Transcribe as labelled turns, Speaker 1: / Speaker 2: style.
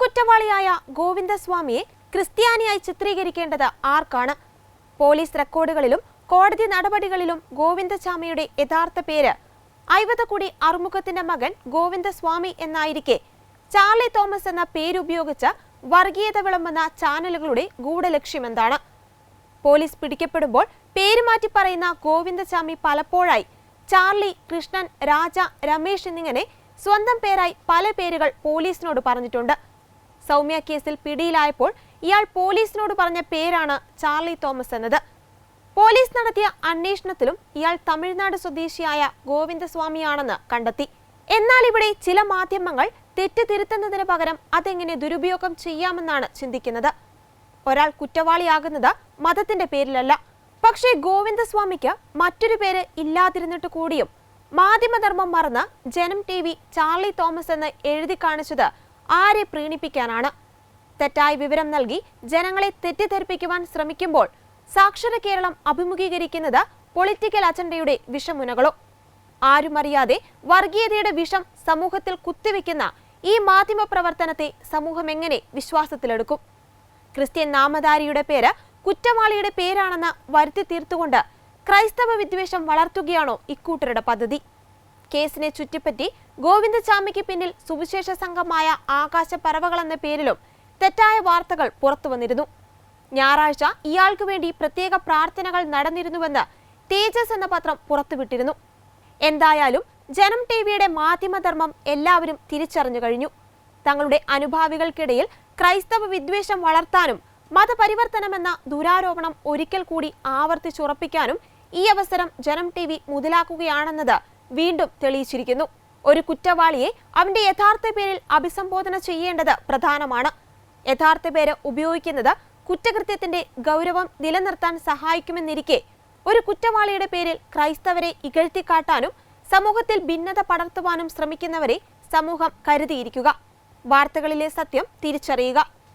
Speaker 1: കൊടുംകുറ്റവാളിയായ ഗോവിന്ദസ്വാമിയെ ക്രിസ്ത്യാനിയായി ചിത്രീകരിക്കേണ്ടത് ആർക്കാണ്? പോലീസ് റെക്കോർഡുകളിലും കോടതി നടപടികളിലും ഗോവിന്ദചാമിയുടെ യഥാർത്ഥ പേര് ഐവതക്കുടി അറുമുഖത്തിന്റെ മകൻ ഗോവിന്ദസ്വാമി എന്നായിരിക്കെ ചാർലി തോമസ് എന്ന പേരുപയോഗിച്ച് വർഗീയത വിളമ്പുന്ന ചാനലുകളുടെ ഗൂഢലക്ഷ്യമെന്താണ്? പോലീസ് പിടിക്കപ്പെടുമ്പോൾ പേരുമാറ്റി പറയുന്ന ഗോവിന്ദചാമി പലപ്പോഴായി ചാർലി, കൃഷ്ണൻ, രാജ, രമേശ് എന്നിങ്ങനെ സ്വന്തം പേരായി പല പേരുകൾ പോലീസിനോട് പറഞ്ഞിട്ടുണ്ട്. സൗമ്യ കേസിൽ പിടിയിലായപ്പോൾ ഇയാൾ പോലീസിനോട് പറഞ്ഞ പേരാണ് ചാർലി തോമസ് എന്നത്. പോലീസ് നടത്തിയ അന്വേഷണത്തിലും ഇയാൾ തമിഴ്നാട് സ്വദേശിയായ ഗോവിന്ദസ്വാമിയാണെന്ന് കണ്ടെത്തി. എന്നാൽ ഇവിടെ ചില മാധ്യമങ്ങൾ തെറ്റ് തിരുത്തുന്നതിന് പകരം അതെങ്ങനെ ദുരുപയോഗം ചെയ്യാമെന്നാണ് ചിന്തിക്കുന്നത്. ഒരാൾ കുറ്റവാളിയാകുന്നത് മതത്തിന്റെ പേരിലല്ല. പക്ഷേ ഗോവിന്ദസ്വാമിക്ക് മറ്റൊരു പേര് ഇല്ലാതിരുന്നിട്ട് കൂടിയും മാധ്യമധർമ്മം മറന്ന് ജനം TV ചാർലി തോമസ് എന്ന് എഴുതി കാണിച്ചത് ആരെ പ്രീണിപ്പിക്കാനാണ്? തെറ്റായ വിവരം നൽകി ജനങ്ങളെ തെറ്റിദ്ധരിപ്പിക്കുവാൻ ശ്രമിക്കുമ്പോൾ സാക്ഷര കേരളം അഭിമുഖീകരിക്കുന്നത് പൊളിറ്റിക്കൽ അജണ്ടയുടെ വിഷമുനകളോ? ആരുമറിയാതെ വർഗീയതയുടെ വിഷം സമൂഹത്തിൽ കുത്തിവെക്കുന്ന ഈ മാധ്യമ പ്രവർത്തനത്തെ സമൂഹം എങ്ങനെ വിശ്വാസത്തിലെടുക്കും? ക്രിസ്ത്യൻ നാമധാരിയുടെ പേര് കുറ്റവാളിയുടെ പേരാണെന്ന് വരുത്തി തീർത്തുകൊണ്ട് ക്രൈസ്തവ വിദ്വേഷം വളർത്തുകയാണോ ഇക്കൂട്ടരുടെ പദ്ധതി? കേസിനെ ചുറ്റിപ്പറ്റി ഗോവിന്ദചാമിക്ക് പിന്നിൽ സുവിശേഷ സംഘമായ ആകാശപ്പറവകൾ എന്ന പേരിലും തെറ്റായ വാർത്തകൾ പുറത്തുവന്നിരുന്നു. ഞായറാഴ്ച ഇയാൾക്ക് വേണ്ടി പ്രത്യേക പ്രാർത്ഥനകൾ നടന്നിരുന്നുവെന്ന് തേജസ് എന്ന പത്രം പുറത്തുവിട്ടിരുന്നു. എന്തായാലും ജനം TVയുടെ മാധ്യമധർമ്മം എല്ലാവരും തിരിച്ചറിഞ്ഞു കഴിഞ്ഞു. തങ്ങളുടെ അനുഭാവികൾക്കിടയിൽ ക്രൈസ്തവ വിദ്വേഷം വളർത്താനും മതപരിവർത്തനമെന്ന ദുരാരോപണം ഒരിക്കൽ കൂടി ആവർത്തിച്ചുറപ്പിക്കാനും ഈ അവസരം ജനം TV മുതലാക്കുകയാണെന്നത് വീണ്ടും തെളിയിച്ചിരിക്കുന്നു. ഒരു കുറ്റവാളിയെ അവന്റെ യഥാർത്ഥ പേരിൽ അഭിസംബോധന ചെയ്യേണ്ടത് പ്രധാനമാണ്. യഥാർത്ഥ പേര് ഉപയോഗിക്കുന്നത് കുറ്റകൃത്യത്തിന്റെ ഗൗരവം നിലനിർത്താൻ സഹായിക്കുമെന്നിരിക്കെ ഒരു കുറ്റവാളിയുടെ പേരിൽ ക്രൈസ്തവരെ ഇകഴ്ത്തിക്കാട്ടാനും സമൂഹത്തിൽ ഭിന്നത പടർത്തുവാനും ശ്രമിക്കുന്നവരെ സമൂഹം കരുതിയിരിക്കുക. വാർത്തകളിലെ സത്യം തിരിച്ചറിയുക.